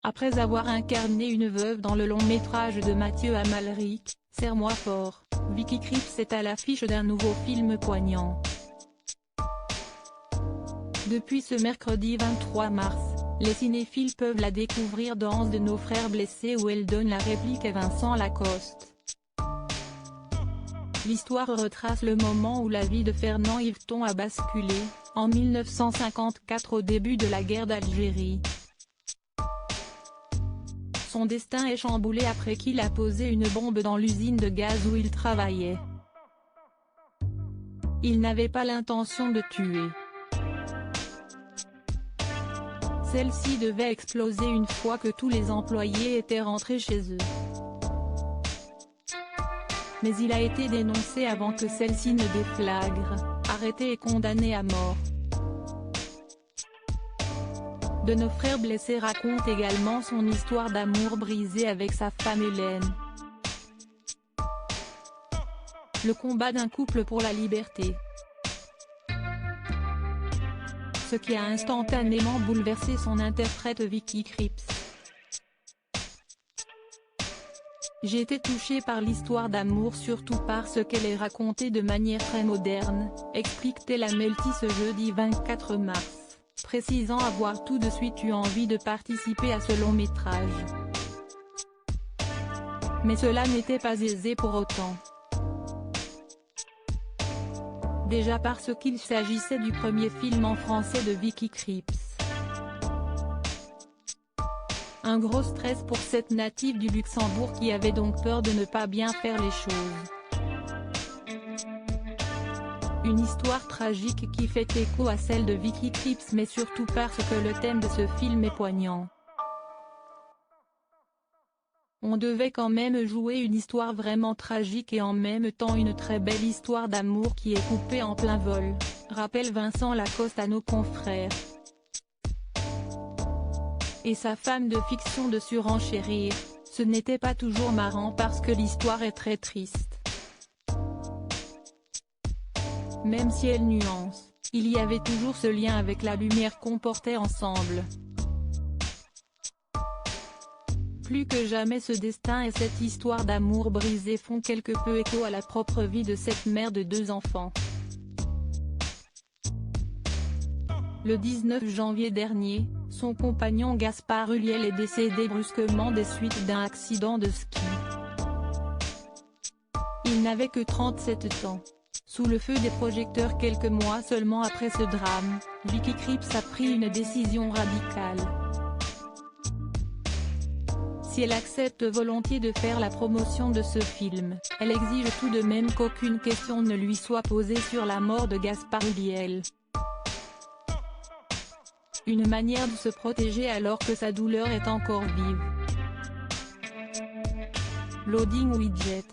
Après avoir incarné une veuve dans le long-métrage de Mathieu Amalric, Serre-moi fort, Vicky Krieps est à l'affiche d'un nouveau film poignant. Depuis ce mercredi 23 mars, les cinéphiles peuvent la découvrir dans Danse de nos frères blessés où elle donne la réplique à Vincent Lacoste. L'histoire retrace le moment où la vie de Fernand Yveton a basculé, en 1954 au début de la guerre d'Algérie. Son destin est chamboulé après qu'il a posé une bombe dans l'usine de gaz où il travaillait. Il n'avait pas l'intention de tuer. Celle-ci devait exploser une fois que tous les employés étaient rentrés chez eux. Mais il a été dénoncé avant que celle-ci ne déflagre, arrêté et condamné à mort. De nos frères blessés raconte également son histoire d'amour brisée avec sa femme Hélène. Le combat d'un couple pour la liberté. Ce qui a instantanément bouleversé son interprète Vicky Krieps. J'ai été touchée par l'histoire d'amour surtout parce qu'elle est racontée de manière très moderne, explique-t-elle à Melty ce jeudi 24 mars, précisant avoir tout de suite eu envie de participer à ce long métrage. Mais cela n'était pas aisé pour autant. Déjà parce qu'il s'agissait du premier film en français de Vicky Krieps. Un gros stress pour cette native du Luxembourg qui avait donc peur de ne pas bien faire les choses. Une histoire tragique qui fait écho à celle de Vicky Krieps mais surtout parce que le thème de ce film est poignant. On devait quand même jouer une histoire vraiment tragique et en même temps une très belle histoire d'amour qui est coupée en plein vol, rappelle Vincent Lacoste à nos confrères. Et sa femme de fiction de surenchérir, ce n'était pas toujours marrant parce que l'histoire est très triste. Même si elle nuance, il y avait toujours ce lien avec la lumière qu'on portait ensemble. Plus que jamais ce destin et cette histoire d'amour brisé font quelque peu écho à la propre vie de cette mère de 2 enfants. Le 19 janvier dernier, son compagnon Gaspard Ulliel est décédé brusquement des suites d'un accident de ski. Il n'avait que 37 ans. Sous le feu des projecteurs quelques mois seulement après ce drame, Vicky Krieps a pris une décision radicale. Si elle accepte volontiers de faire la promotion de ce film, elle exige tout de même qu'aucune question ne lui soit posée sur la mort de Gaspard Ulliel. Une manière de se protéger alors que sa douleur est encore vive. Loading widget.